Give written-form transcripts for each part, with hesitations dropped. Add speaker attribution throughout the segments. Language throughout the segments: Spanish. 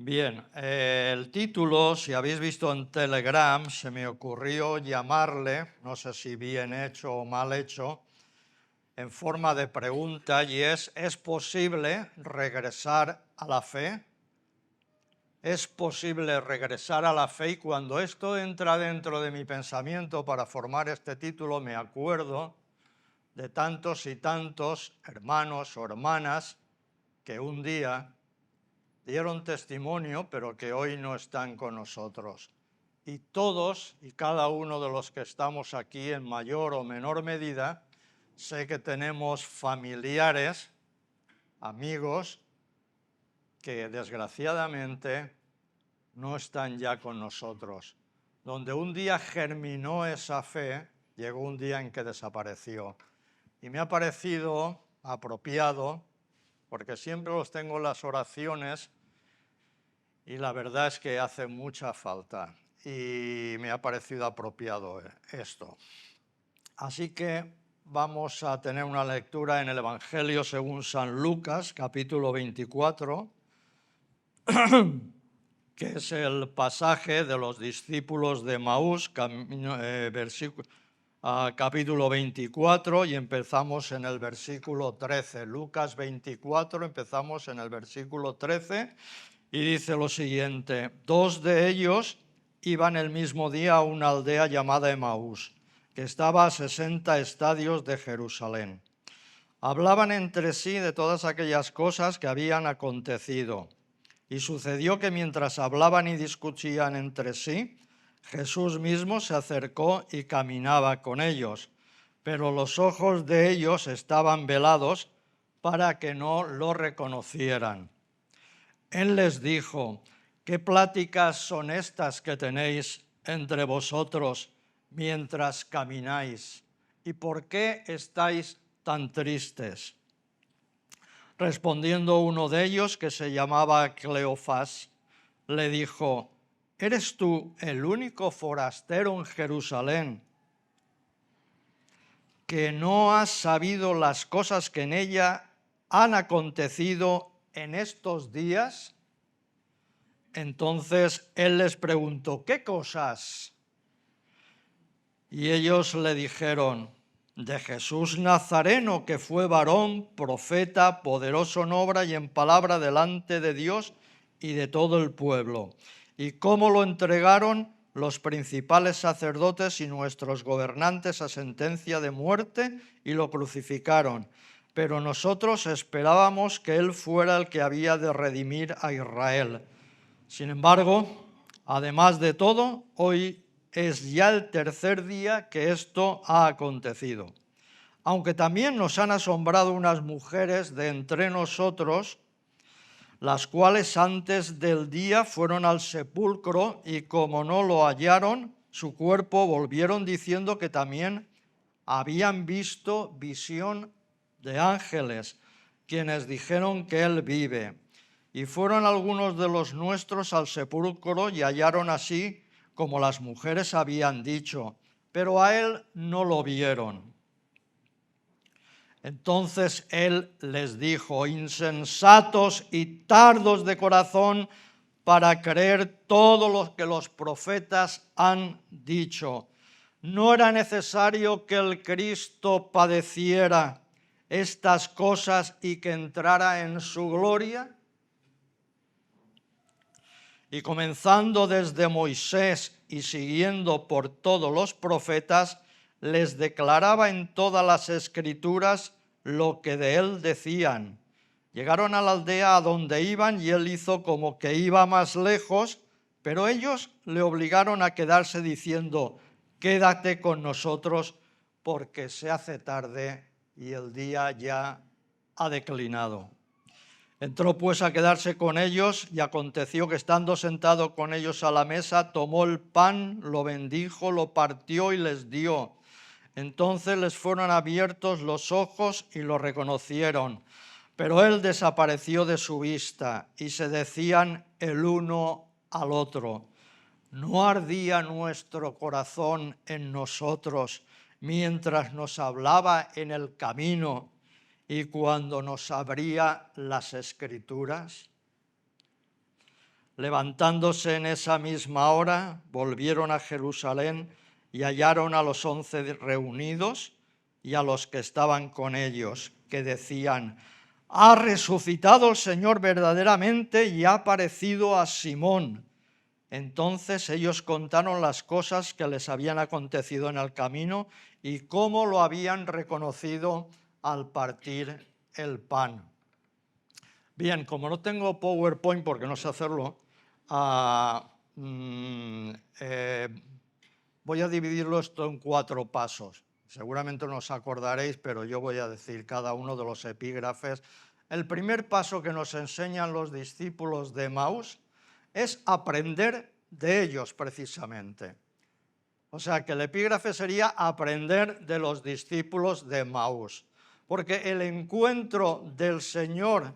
Speaker 1: Bien, el título, si habéis visto en Telegram, se me ocurrió llamarle, no sé si bien hecho o mal hecho, en forma de pregunta, y ¿es posible regresar a la fe? ¿Es posible regresar a la fe? Y cuando esto entra dentro de mi pensamiento para formar este título, me acuerdo de tantos y tantos hermanos o hermanas que un día dieron testimonio, pero que hoy no están con nosotros. Y todos y cada uno de los que estamos aquí, en mayor o menor medida, sé que tenemos familiares, amigos, que desgraciadamente no están ya con nosotros. Donde un día germinó esa fe, llegó un día en que desapareció. Y me ha parecido apropiado, porque siempre los tengo en las oraciones, y la verdad es que hace mucha falta y me ha parecido apropiado esto. Así que vamos a tener una lectura en el Evangelio según San Lucas, capítulo 24, que es el pasaje de los discípulos de Maús, capítulo 24, y empezamos en el versículo 13. Lucas 24, empezamos en el versículo 13. Y dice lo siguiente: dos de ellos iban el mismo día a una aldea llamada Emaús, que estaba a 60 estadios de Jerusalén. Hablaban entre sí de todas aquellas cosas que habían acontecido. Y sucedió que mientras hablaban y discutían entre sí, Jesús mismo se acercó y caminaba con ellos, pero los ojos de ellos estaban velados para que no lo reconocieran. Él les dijo: ¿qué pláticas son estas que tenéis entre vosotros mientras camináis? ¿Y por qué estáis tan tristes? Respondiendo uno de ellos, que se llamaba Cleofás, le dijo: ¿eres tú el único forastero en Jerusalén que no has sabido las cosas que en ella han acontecido en estos días? Entonces él les preguntó: ¿qué cosas? Y ellos le dijeron: de Jesús Nazareno, que fue varón, profeta, poderoso en obra y en palabra delante de Dios y de todo el pueblo, y cómo lo entregaron los principales sacerdotes y nuestros gobernantes a sentencia de muerte y lo crucificaron. Pero nosotros esperábamos que él fuera el que había de redimir a Israel. Sin embargo, además de todo, hoy es ya el tercer día que esto ha acontecido. Aunque también nos han asombrado unas mujeres de entre nosotros, las cuales antes del día fueron al sepulcro y como no lo hallaron, su cuerpo volvieron diciendo que también habían visto visión de ángeles, quienes dijeron que él vive. Y fueron algunos de los nuestros al sepulcro y hallaron así como las mujeres habían dicho, pero a él no lo vieron. Entonces él les dijo: insensatos y tardos de corazón para creer todo lo que los profetas han dicho. ¿No era necesario que el Cristo padeciera estas cosas y que entrara en su gloria? Y comenzando desde Moisés y siguiendo por todos los profetas, les declaraba en todas las escrituras lo que de él decían. Llegaron a la aldea a donde iban y él hizo como que iba más lejos, pero ellos le obligaron a quedarse diciendo: quédate con nosotros porque se hace tarde y el día ya ha declinado. Entró pues a quedarse con ellos, y aconteció que estando sentado con ellos a la mesa, tomó el pan, lo bendijo, lo partió y les dio. Entonces les fueron abiertos los ojos y lo reconocieron, pero él desapareció de su vista, y se decían el uno al otro: ¿no ardía nuestro corazón en nosotros mientras nos hablaba en el camino y cuando nos abría las Escrituras? Levantándose en esa misma hora, volvieron a Jerusalén y hallaron a los 11 reunidos y a los que estaban con ellos, que decían: «Ha resucitado el Señor verdaderamente y ha aparecido a Simón». Entonces ellos contaron las cosas que les habían acontecido en el camino y cómo lo habían reconocido al partir el pan. Bien, como no tengo PowerPoint porque no sé hacerlo, voy a dividirlo esto en 4 pasos. Seguramente no os acordaréis, pero yo voy a decir cada uno de los epígrafes. El primer paso que nos enseñan los discípulos de Emaús es aprender de ellos precisamente. O sea que el epígrafe sería aprender de los discípulos de Emaús, porque el encuentro del Señor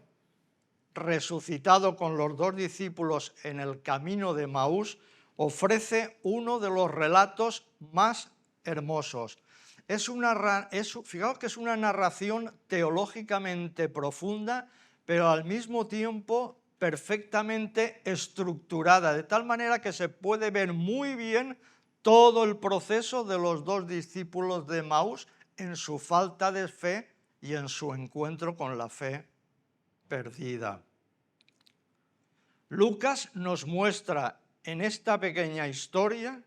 Speaker 1: resucitado con los 2 discípulos en el camino de Emaús ofrece uno de los relatos más hermosos. Fijaos que es una narración teológicamente profunda, pero al mismo tiempo perfectamente estructurada, de tal manera que se puede ver muy bien todo el proceso de los 2 discípulos de Emaús en su falta de fe y en su encuentro con la fe perdida. Lucas nos muestra en esta pequeña historia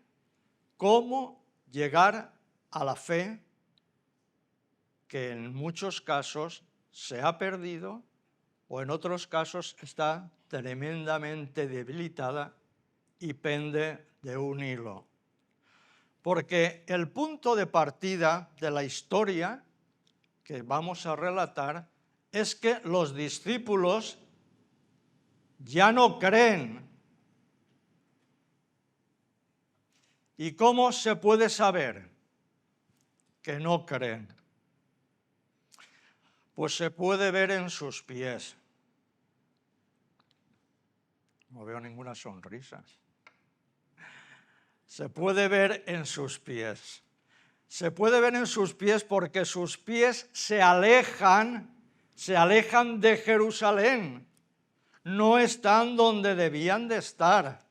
Speaker 1: cómo llegar a la fe que en muchos casos se ha perdido o en otros casos está tremendamente debilitada y pende de un hilo. Porque el punto de partida de la historia que vamos a relatar es que los discípulos ya no creen. ¿Y cómo se puede saber que no creen? Pues se puede ver en sus pies. No veo ninguna sonrisa. Se puede ver en sus pies. Se puede ver en sus pies porque sus pies se alejan de Jerusalén. No están donde debían de estar.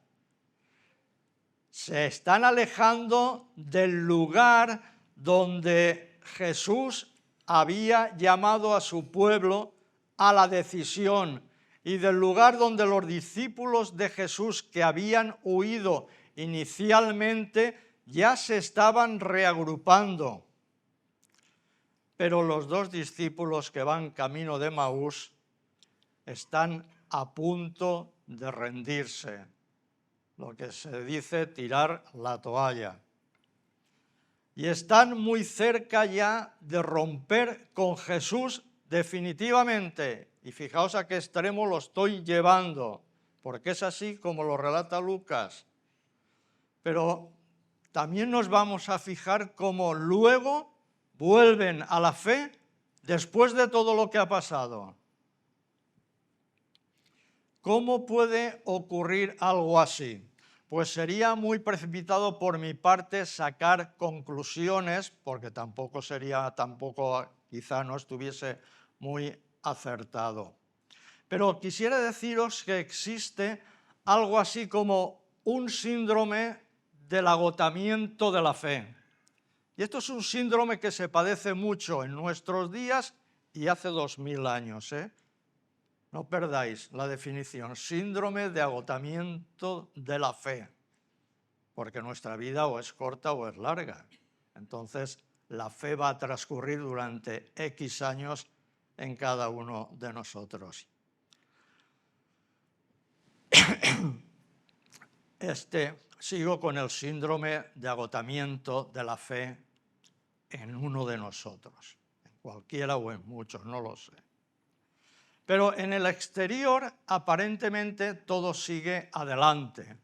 Speaker 1: Se están alejando del lugar donde Jesús había llamado a su pueblo a la decisión y del lugar donde los discípulos de Jesús que habían huido inicialmente ya se estaban reagrupando. Pero los 2 discípulos que van camino de Emaús están a punto de rendirse, lo que se dice tirar la toalla. Y están muy cerca ya de romper con Jesús definitivamente. Y fijaos a qué extremo lo estoy llevando, porque es así como lo relata Lucas. Pero también nos vamos a fijar cómo luego vuelven a la fe después de todo lo que ha pasado. ¿Cómo puede ocurrir algo así? Pues sería muy precipitado por mi parte sacar conclusiones, porque tampoco quizá no estuviese muy acertado. Pero quisiera deciros que existe algo así como un síndrome del agotamiento de la fe. Y esto es un síndrome que se padece mucho en nuestros días y hace 2000 años, No perdáis la definición, síndrome de agotamiento de la fe, porque nuestra vida o es corta o es larga. Entonces, la fe va a transcurrir durante X años en cada uno de nosotros. Sigo con el síndrome de agotamiento de la fe en uno de nosotros, en cualquiera o en muchos, no lo sé. Pero en el exterior, aparentemente, todo sigue adelante,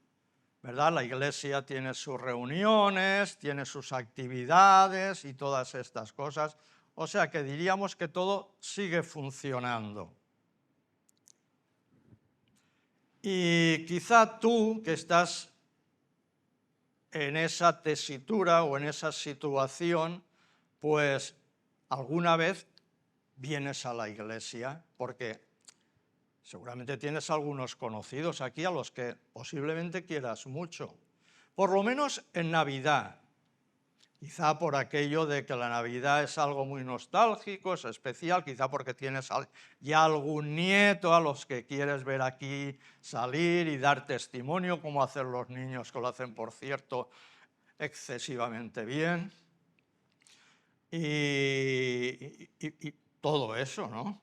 Speaker 1: ¿verdad? La iglesia tiene sus reuniones, tiene sus actividades y todas estas cosas. O sea que diríamos que todo sigue funcionando. Y quizá tú, que estás en esa tesitura o en esa situación, pues alguna vez vienes a la iglesia, porque Seguramente tienes algunos conocidos aquí a los que posiblemente quieras mucho, por lo menos en Navidad. Quizá por aquello de que la Navidad es algo muy nostálgico, es especial, quizá porque tienes ya algún nieto a los que quieres ver aquí salir y dar testimonio, como hacen los niños, que lo hacen, por cierto, excesivamente bien. Y todo eso, ¿no?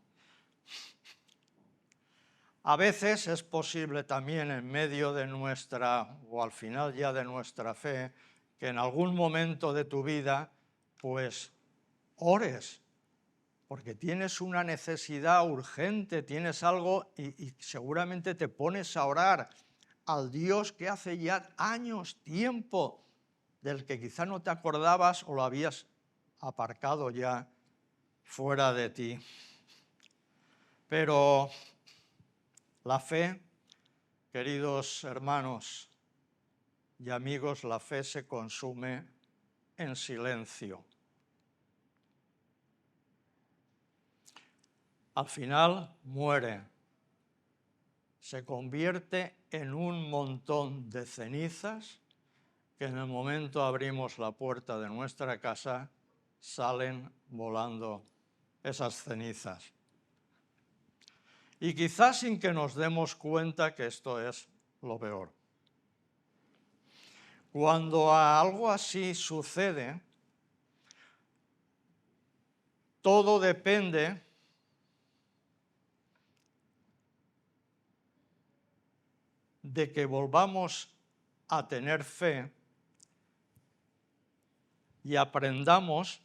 Speaker 1: A veces es posible también en medio de nuestra, o al final ya de nuestra fe, que en algún momento de tu vida, pues, ores, porque tienes una necesidad urgente, tienes algo y seguramente te pones a orar al Dios que hace ya años, tiempo, del que quizá no te acordabas o lo habías aparcado ya fuera de ti. Pero la fe, queridos hermanos y amigos, la fe se consume en silencio. Al final muere, se convierte en un montón de cenizas que en el momento abrimos la puerta de nuestra casa, salen volando esas cenizas. Y quizás sin que nos demos cuenta que esto es lo peor. Cuando algo así sucede, todo depende de que volvamos a tener fe y aprendamos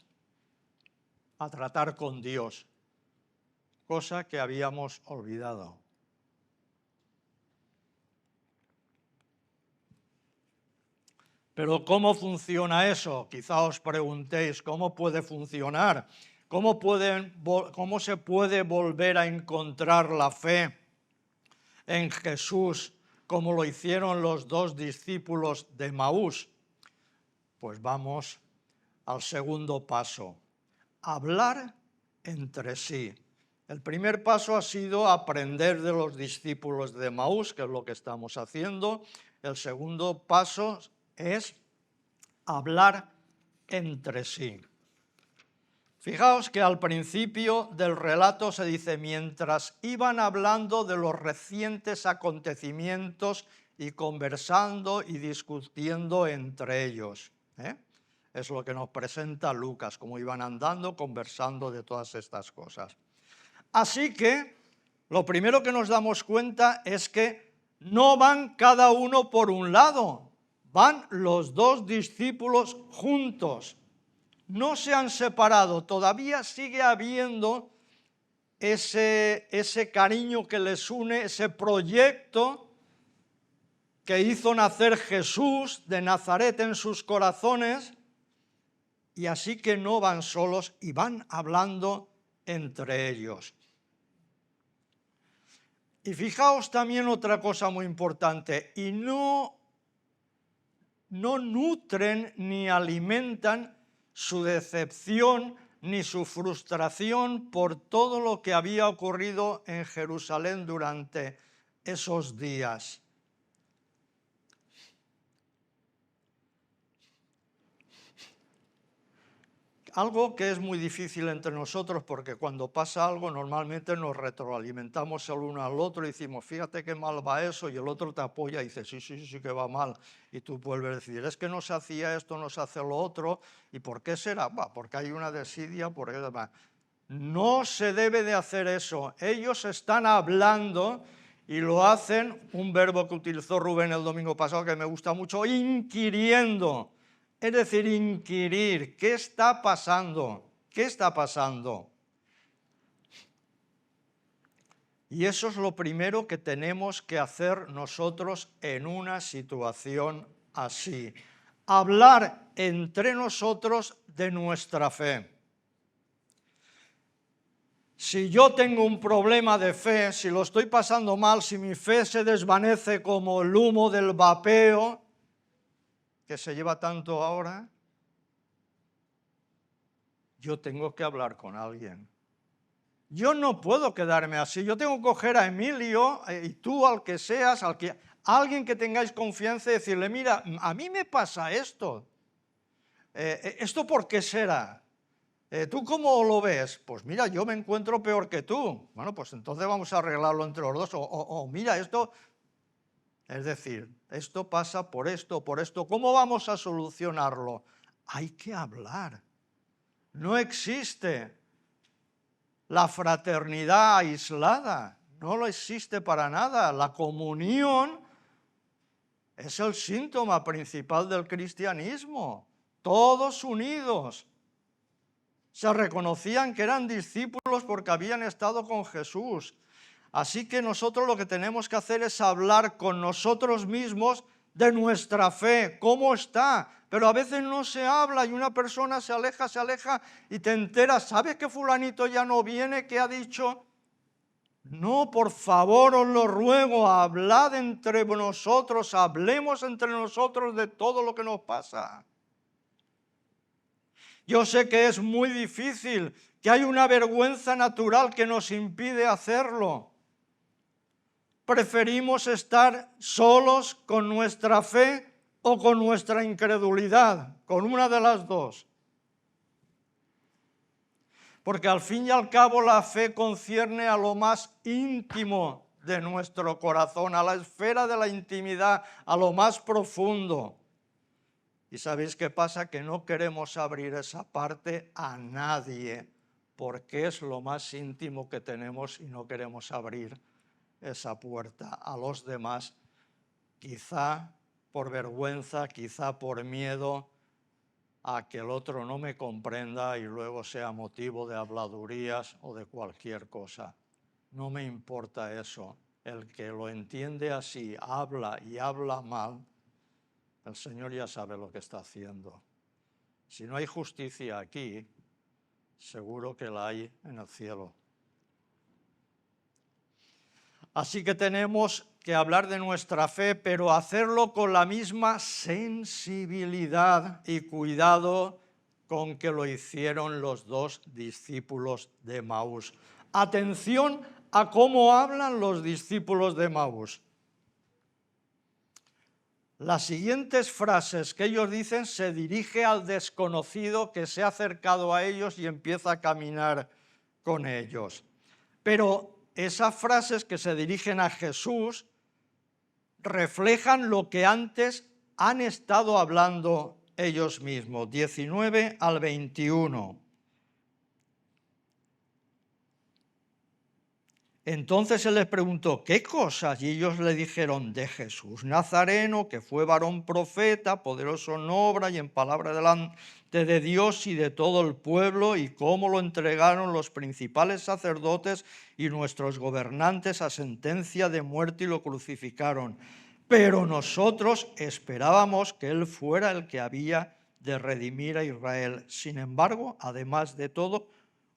Speaker 1: a tratar con Dios, cosa que habíamos olvidado. Pero ¿cómo funciona eso? Quizá os preguntéis, ¿cómo puede funcionar? ¿Cómo se puede volver a encontrar la fe en Jesús como lo hicieron los dos discípulos de Emaús? Pues vamos al segundo paso, hablar entre sí. El primer paso ha sido aprender de los discípulos de Emaús, que es lo que estamos haciendo. El segundo paso es hablar entre sí. Fijaos que al principio del relato se dice, mientras iban hablando de los recientes acontecimientos y conversando y discutiendo entre ellos. Es lo que nos presenta Lucas, cómo iban andando, conversando de todas estas cosas. Así que lo primero que nos damos cuenta es que no van cada uno por un lado, van los dos discípulos juntos. No se han separado, todavía sigue habiendo ese cariño que les une, ese proyecto que hizo nacer Jesús de Nazaret en sus corazones, y así que no van solos y van hablando entre ellos. Y fijaos también otra cosa muy importante, y no nutren ni alimentan su decepción ni su frustración por todo lo que había ocurrido en Jerusalén durante esos días. Algo que es muy difícil entre nosotros, porque cuando pasa algo normalmente nos retroalimentamos el uno al otro y decimos, fíjate qué mal va eso, y el otro te apoya y dice, sí que va mal, y tú vuelves a decir, es que no se hacía esto, no se hace lo otro, ¿y por qué será? Porque hay una desidia, porque no se debe de hacer eso. Ellos están hablando y lo hacen, un verbo que utilizó Rubén el domingo pasado que me gusta mucho, inquiriendo. Es decir, inquirir, ¿qué está pasando? ¿Qué está pasando? Y eso es lo primero que tenemos que hacer nosotros en una situación así. Hablar entre nosotros de nuestra fe. Si yo tengo un problema de fe, si lo estoy pasando mal, si mi fe se desvanece como el humo del vapeo, que se lleva tanto ahora, yo tengo que hablar con alguien. Yo no puedo quedarme así. Yo tengo que coger a Emilio y tú al que seas, alguien que tengáis confianza y decirle, mira, a mí me pasa esto. ¿Esto por qué será? ¿Tú cómo lo ves? Pues mira, yo me encuentro peor que tú. Bueno, pues entonces vamos a arreglarlo entre los dos. O mira, esto, es decir, esto pasa por esto, por esto. ¿Cómo vamos a solucionarlo? Hay que hablar. No existe la fraternidad aislada. No lo existe para nada. La comunión es el síntoma principal del cristianismo. Todos unidos. Se reconocían que eran discípulos porque habían estado con Jesús. Así que nosotros lo que tenemos que hacer es hablar con nosotros mismos de nuestra fe, cómo está. Pero a veces no se habla y una persona se aleja y te enteras, ¿sabes que fulanito ya no viene? ¿Qué ha dicho? No, por favor, os lo ruego, hablad entre nosotros, hablemos entre nosotros de todo lo que nos pasa. Yo sé que es muy difícil, que hay una vergüenza natural que nos impide hacerlo. Preferimos estar solos con nuestra fe o con nuestra incredulidad, con una de las dos. Porque al fin y al cabo la fe concierne a lo más íntimo de nuestro corazón, a la esfera de la intimidad, a lo más profundo. ¿Y sabéis qué pasa? Que no queremos abrir esa parte a nadie, porque es lo más íntimo que tenemos y no queremos abrir esa puerta a los demás, quizá por vergüenza, quizá por miedo a que el otro no me comprenda y luego sea motivo de habladurías o de cualquier cosa. No me importa eso. El que lo entiende así, habla y habla mal, el Señor ya sabe lo que está haciendo. Si no hay justicia aquí, seguro que la hay en el cielo. Así que tenemos que hablar de nuestra fe, pero hacerlo con la misma sensibilidad y cuidado con que lo hicieron los dos discípulos de Emaús. Atención a cómo hablan los discípulos de Emaús. Las siguientes frases que ellos dicen se dirige al desconocido que se ha acercado a ellos y empieza a caminar con ellos. Pero esas frases que se dirigen a Jesús reflejan lo que antes han estado hablando ellos mismos, 19 al 21. Entonces él les preguntó, ¿qué cosas? Y ellos le dijeron, de Jesús Nazareno, que fue varón profeta, poderoso en obra y en palabra delante de Dios y de todo el pueblo, y cómo lo entregaron los principales sacerdotes y nuestros gobernantes a sentencia de muerte y lo crucificaron. Pero nosotros esperábamos que él fuera el que había de redimir a Israel. Sin embargo, además de todo,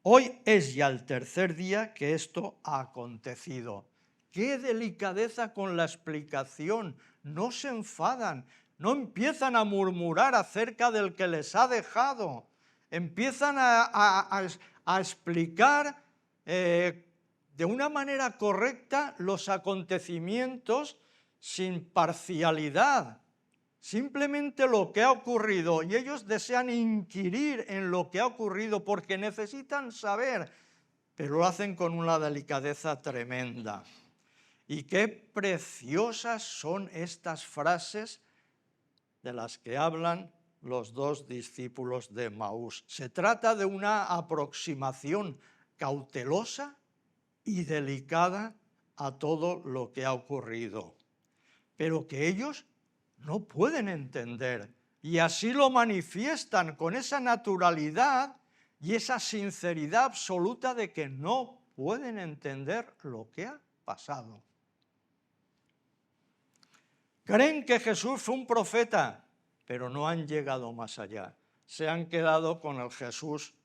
Speaker 1: hoy es ya el tercer día que esto ha acontecido. ¡Qué delicadeza con la explicación! No se enfadan, no empiezan a murmurar acerca del que les ha dejado. Empiezan a explicar de una manera correcta los acontecimientos sin parcialidad. Simplemente lo que ha ocurrido, y ellos desean inquirir en lo que ha ocurrido porque necesitan saber, pero lo hacen con una delicadeza tremenda. Y qué preciosas son estas frases de las que hablan los dos discípulos de Emaús. Se trata de una aproximación cautelosa y delicada a todo lo que ha ocurrido, pero que ellos no pueden entender, y así lo manifiestan con esa naturalidad y esa sinceridad absoluta de que no pueden entender lo que ha pasado. Creen que Jesús fue un profeta, pero no han llegado más allá. Se han quedado con el Jesús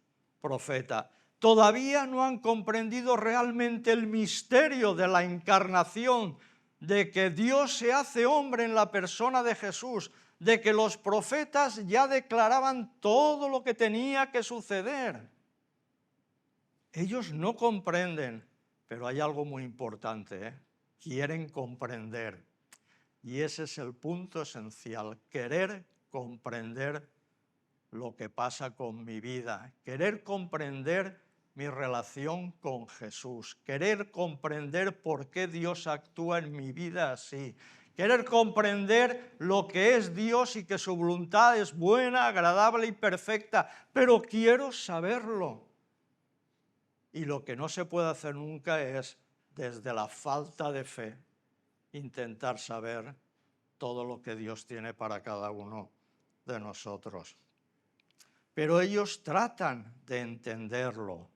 Speaker 1: profeta. Todavía no han comprendido realmente el misterio de la encarnación, de que Dios se hace hombre en la persona de Jesús, de que los profetas ya declaraban todo lo que tenía que suceder. Ellos no comprenden, pero hay algo muy importante, ¿eh? Quieren comprender. Y ese es el punto esencial, querer comprender lo que pasa con mi vida, querer comprender mi relación con Jesús, querer comprender por qué Dios actúa en mi vida así, querer comprender lo que es Dios y que su voluntad es buena, agradable y perfecta, pero quiero saberlo. Y lo que no se puede hacer nunca es, desde la falta de fe, intentar saber todo lo que Dios tiene para cada uno de nosotros. Pero ellos tratan de entenderlo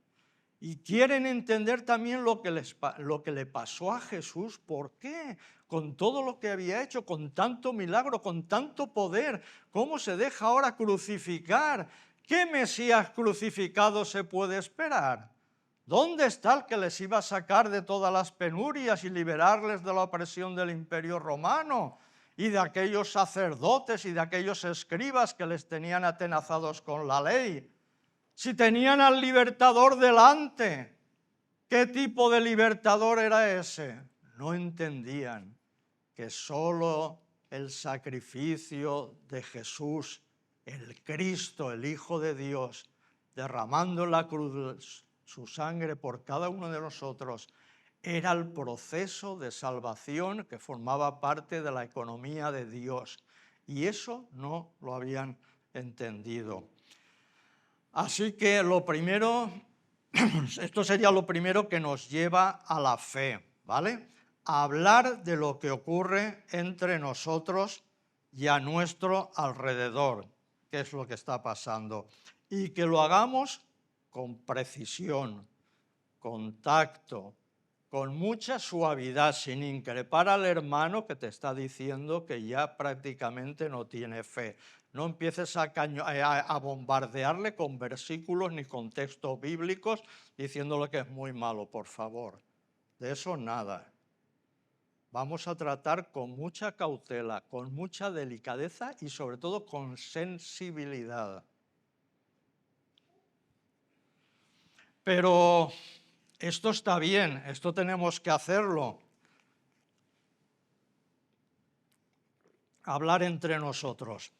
Speaker 1: y quieren entender también lo que le pasó a Jesús. ¿Por qué? Con todo lo que había hecho, con tanto milagro, con tanto poder, ¿cómo se deja ahora crucificar? ¿Qué Mesías crucificado se puede esperar? ¿Dónde está el que les iba a sacar de todas las penurias y liberarles de la opresión del Imperio Romano y de aquellos sacerdotes y de aquellos escribas que les tenían atenazados con la ley? Si tenían al libertador delante, ¿qué tipo de libertador era ese? No entendían que solo el sacrificio de Jesús, el Cristo, el Hijo de Dios, derramando en la cruz su sangre por cada uno de nosotros, era el proceso de salvación que formaba parte de la economía de Dios. Y eso no lo habían entendido. Así que lo primero, esto sería lo primero que nos lleva a la fe, ¿vale? A hablar de lo que ocurre entre nosotros y a nuestro alrededor, qué es lo que está pasando. Y que lo hagamos con precisión, con tacto, con mucha suavidad, sin increpar al hermano que te está diciendo que ya prácticamente no tiene fe. No empieces a bombardearle con versículos ni con textos bíblicos diciéndole que es muy malo, por favor. De eso nada. Vamos a tratar con mucha cautela, con mucha delicadeza y sobre todo con sensibilidad. Pero esto está bien, esto tenemos que hacerlo. Hablar entre nosotros.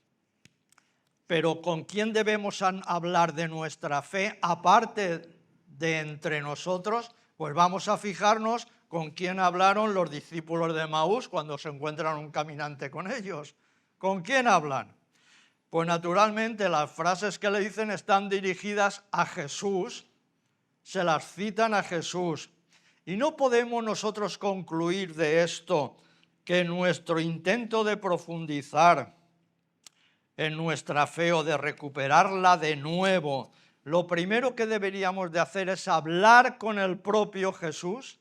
Speaker 1: Pero ¿con quién debemos hablar de nuestra fe aparte de entre nosotros? Pues vamos a fijarnos con quién hablaron los discípulos de Maús cuando se encuentran un caminante con ellos. ¿Con quién hablan? Pues naturalmente las frases que le dicen están dirigidas a Jesús, se las citan a Jesús. Y no podemos nosotros concluir de esto que nuestro intento de profundizar en nuestra fe o de recuperarla de nuevo, lo primero que deberíamos de hacer es hablar con el propio Jesús.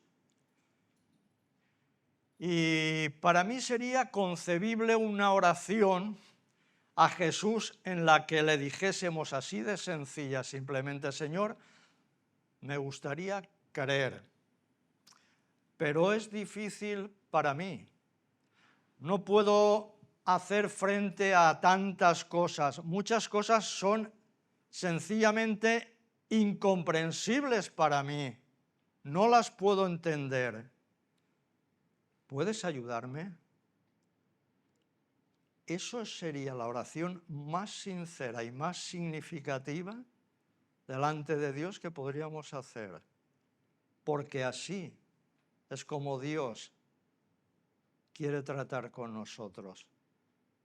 Speaker 1: Y para mí sería concebible una oración a Jesús en la que le dijésemos así de sencilla, simplemente: Señor, me gustaría creer, pero es difícil para mí. No puedo hacer frente a tantas cosas. Muchas cosas son sencillamente incomprensibles para mí. No las puedo entender. ¿Puedes ayudarme? Eso sería la oración más sincera y más significativa delante de Dios que podríamos hacer. Porque así es como Dios quiere tratar con nosotros.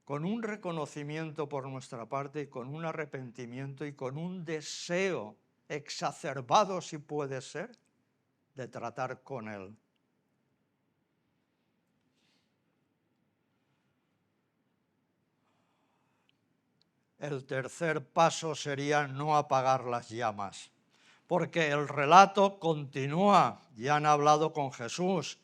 Speaker 1: Con un reconocimiento por nuestra parte, y con un arrepentimiento y con un deseo exacerbado, si puede ser, de tratar con Él. El tercer paso sería no apagar las llamas, porque el relato continúa. Ya han hablado con Jesús.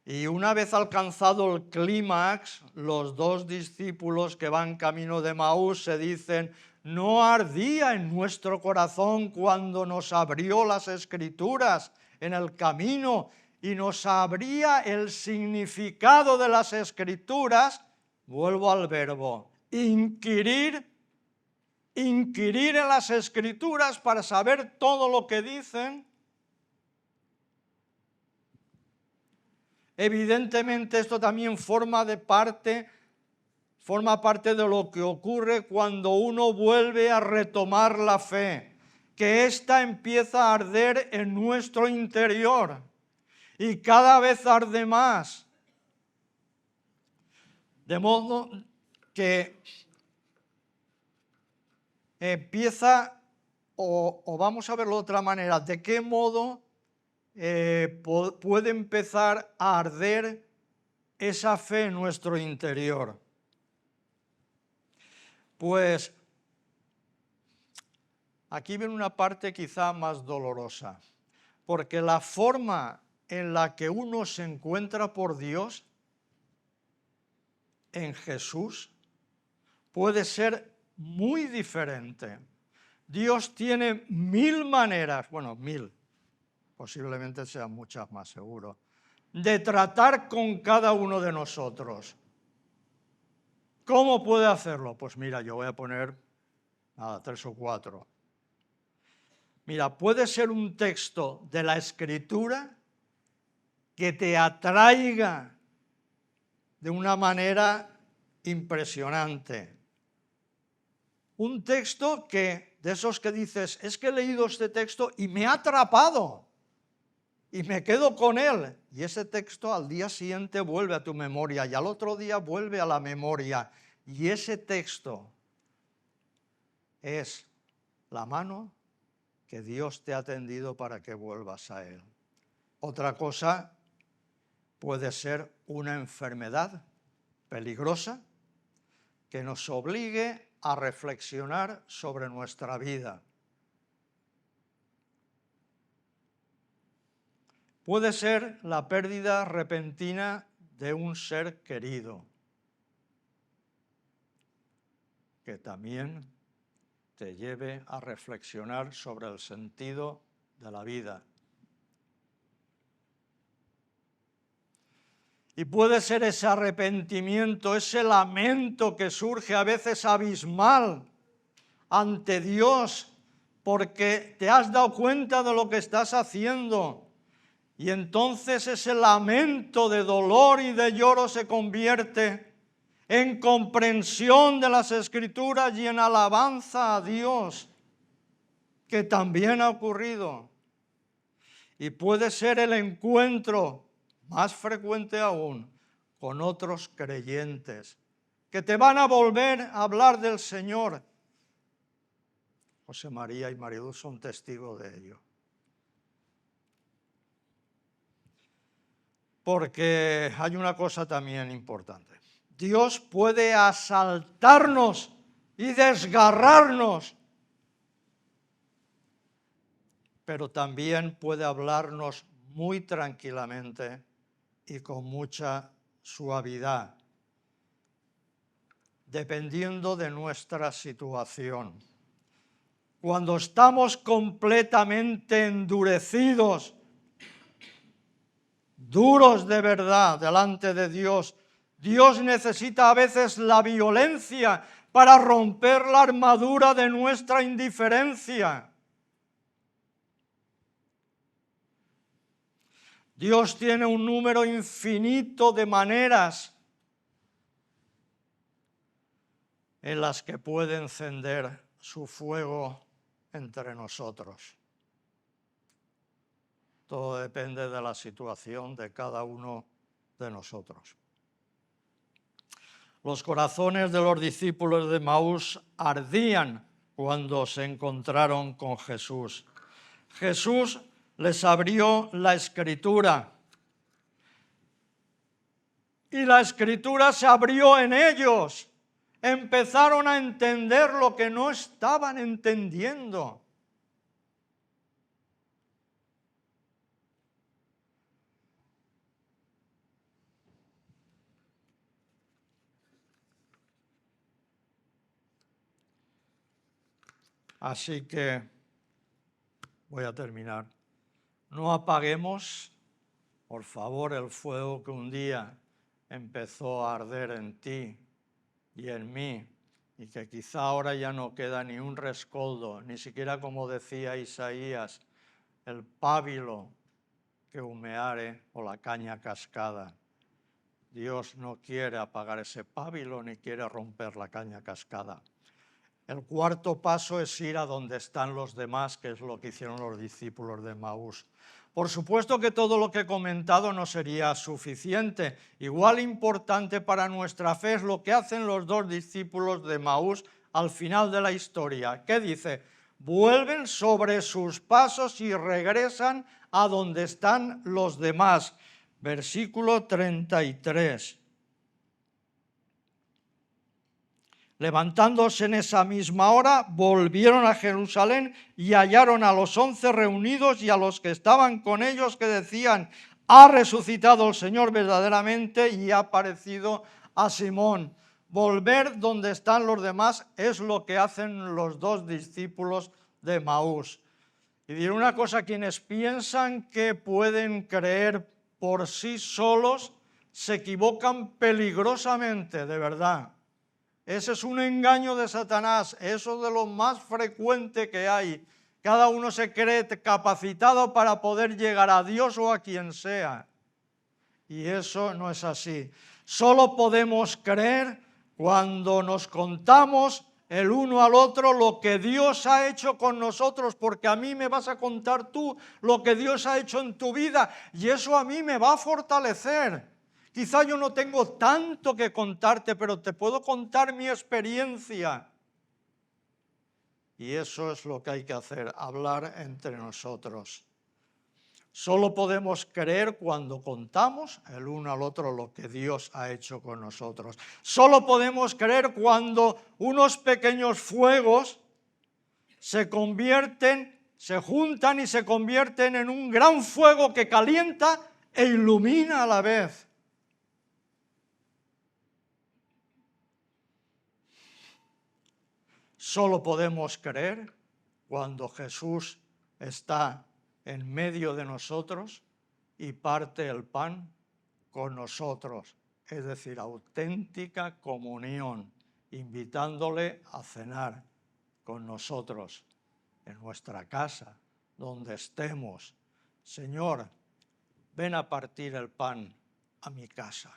Speaker 1: Y una vez alcanzado el clímax, los dos discípulos que van camino de Maús se dicen: ¿no ardía en nuestro corazón cuando nos abrió las Escrituras en el camino y nos abría el significado de las Escrituras? Vuelvo al verbo, inquirir inquirir en las Escrituras para saber todo lo que dicen. Evidentemente esto también forma parte de lo que ocurre cuando uno vuelve a retomar la fe, que ésta empieza a arder en nuestro interior y cada vez arde más. De modo que empieza, o vamos a verlo de otra manera, ¿de qué modo puede empezar a arder esa fe en nuestro interior? Pues aquí viene una parte quizá más dolorosa, porque la forma en la que uno se encuentra por Dios en Jesús puede ser muy diferente. Dios tiene 1000 maneras, bueno, 1000, posiblemente sean muchas más seguro, de tratar con cada uno de nosotros. ¿Cómo puede hacerlo? Pues mira, yo voy a poner 3 o 4. Mira, puede ser un texto de la Escritura que te atraiga de una manera impresionante. Un texto de esos que dices, es que he leído este texto y me ha atrapado y me quedo con él. Y ese texto al día siguiente vuelve a tu memoria y al otro día vuelve a la memoria. Y ese texto es la mano que Dios te ha tendido para que vuelvas a Él. Otra cosa puede ser una enfermedad peligrosa que nos obligue a reflexionar sobre nuestra vida. Puede ser la pérdida repentina de un ser querido, que también te lleve a reflexionar sobre el sentido de la vida. Y puede ser ese arrepentimiento, ese lamento que surge a veces abismal ante Dios, porque te has dado cuenta de lo que estás haciendo. Y entonces ese lamento de dolor y de lloro se convierte en comprensión de las Escrituras y en alabanza a Dios, que también ha ocurrido. Y puede ser el encuentro más frecuente aún con otros creyentes que te van a volver a hablar del Señor. José María y Mariluz son testigos de ello. Porque hay una cosa también importante. Dios puede asaltarnos y desgarrarnos, pero también puede hablarnos muy tranquilamente y con mucha suavidad, dependiendo de nuestra situación. Cuando estamos completamente endurecidos, duros de verdad delante de Dios, Dios necesita a veces la violencia para romper la armadura de nuestra indiferencia. Dios tiene un número infinito de maneras en las que puede encender su fuego entre nosotros. Todo depende de la situación de cada uno de nosotros. Los corazones de los discípulos de Emaús ardían cuando se encontraron con Jesús. Jesús les abrió la Escritura y la Escritura se abrió en ellos. Empezaron a entender lo que no estaban entendiendo. Así que voy a terminar. No apaguemos, por favor, el fuego que un día empezó a arder en ti y en mí y que quizá ahora ya no queda ni un rescoldo, ni siquiera como decía Isaías, el pábilo que humeare o la caña cascada. Dios no quiere apagar ese pábilo ni quiere romper la caña cascada. El cuarto paso es ir a donde están los demás, que es lo que hicieron los discípulos de Emaús. Por supuesto que todo lo que he comentado no sería suficiente. Igual importante para nuestra fe es lo que hacen los dos discípulos de Emaús al final de la historia. ¿Qué dice? Vuelven sobre sus pasos y regresan a donde están los demás. Versículo 33. Levantándose en esa misma hora, volvieron a Jerusalén y hallaron a los 11 reunidos y a los que estaban con ellos que decían: ha resucitado el Señor verdaderamente y ha aparecido a Simón. Volver donde están los demás es lo que hacen los dos discípulos de Emaús. Y diré una cosa: quienes piensan que pueden creer por sí solos se equivocan peligrosamente, de verdad. Ese es un engaño de Satanás, eso es de lo más frecuente que hay. Cada uno se cree capacitado para poder llegar a Dios o a quien sea. Y eso no es así. Solo podemos creer cuando nos contamos el uno al otro lo que Dios ha hecho con nosotros, porque a mí me vas a contar tú lo que Dios ha hecho en tu vida y eso a mí me va a fortalecer. Quizá yo no tengo tanto que contarte, pero te puedo contar mi experiencia. Y eso es lo que hay que hacer, hablar entre nosotros. Solo podemos creer cuando contamos el uno al otro lo que Dios ha hecho con nosotros. Solo podemos creer cuando unos pequeños fuegos se juntan y se convierten en un gran fuego que calienta e ilumina a la vez. Solo podemos creer cuando Jesús está en medio de nosotros y parte el pan con nosotros, es decir, auténtica comunión, invitándole a cenar con nosotros en nuestra casa, donde estemos. Señor, ven a partir el pan a mi casa.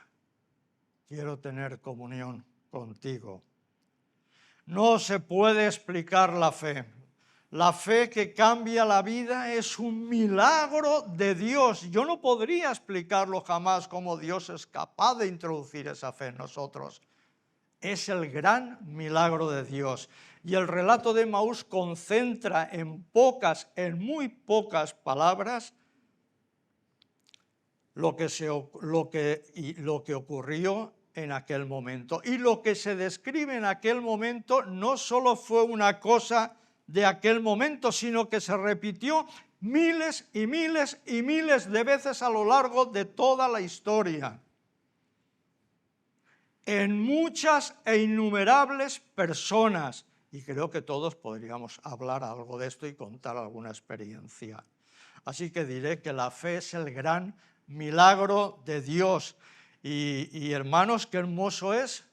Speaker 1: Quiero tener comunión contigo. No se puede explicar la fe. La fe que cambia la vida es un milagro de Dios. Yo no podría explicarlo jamás cómo Dios es capaz de introducir esa fe en nosotros. Es el gran milagro de Dios. Y el relato de Emaús concentra en muy pocas palabras lo que ocurrió en aquel momento. Y lo que se describe en aquel momento no solo fue una cosa de aquel momento, sino que se repitió miles y miles y miles de veces a lo largo de toda la historia. En muchas e innumerables personas. Y creo que todos podríamos hablar algo de esto y contar alguna experiencia. Así que diré que la fe es el gran milagro de Dios. Y hermanos, qué hermoso es,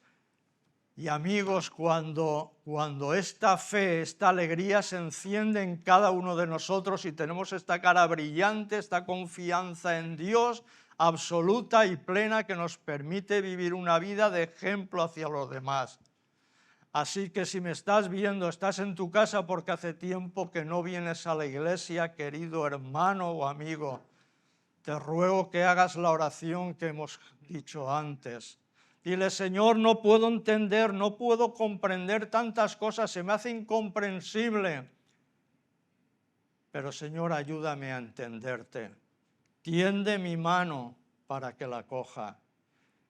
Speaker 1: y amigos, cuando esta fe, esta alegría se enciende en cada uno de nosotros y tenemos esta cara brillante, esta confianza en Dios absoluta y plena que nos permite vivir una vida de ejemplo hacia los demás. Así que si me estás viendo, estás en tu casa porque hace tiempo que no vienes a la iglesia, querido hermano o amigo, te ruego que hagas la oración que hemos dicho antes. Dile: Señor, no puedo entender, no puedo comprender tantas cosas, se me hace incomprensible. Pero Señor, ayúdame a entenderte. Tiende mi mano para que la coja.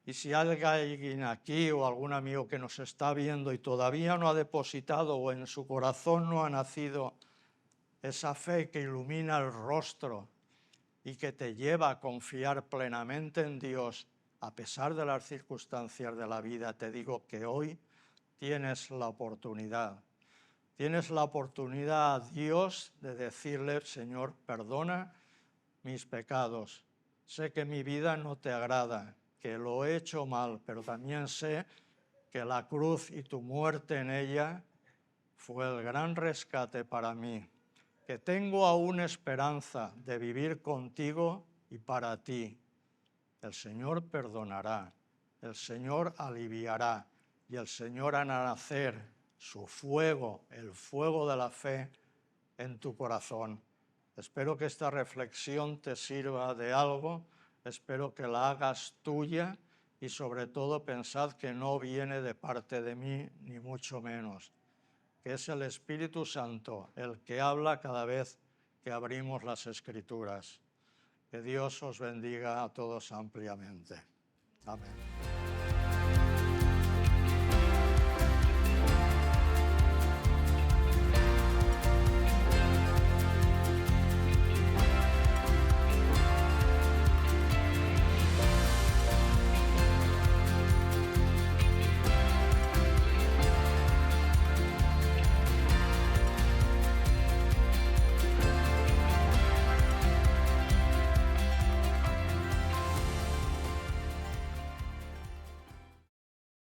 Speaker 1: Y si hay alguien aquí o algún amigo que nos está viendo y todavía no ha depositado o en su corazón no ha nacido esa fe que ilumina el rostro y que te lleva a confiar plenamente en Dios, a pesar de las circunstancias de la vida, te digo que hoy tienes la oportunidad. Tienes la oportunidad a Dios de decirle: Señor, perdona mis pecados. Sé que mi vida no te agrada, que lo he hecho mal, pero también sé que la cruz y tu muerte en ella fue el gran rescate para mí, que tengo aún esperanza de vivir contigo y para ti. El Señor perdonará, el Señor aliviará y el Señor hará nacer su fuego, el fuego de la fe, en tu corazón. Espero que esta reflexión te sirva de algo, espero que la hagas tuya y sobre todo pensad que no viene de parte de mí, ni mucho menos, que es el Espíritu Santo el que habla cada vez que abrimos las Escrituras. Que Dios os bendiga a todos ampliamente. Amén.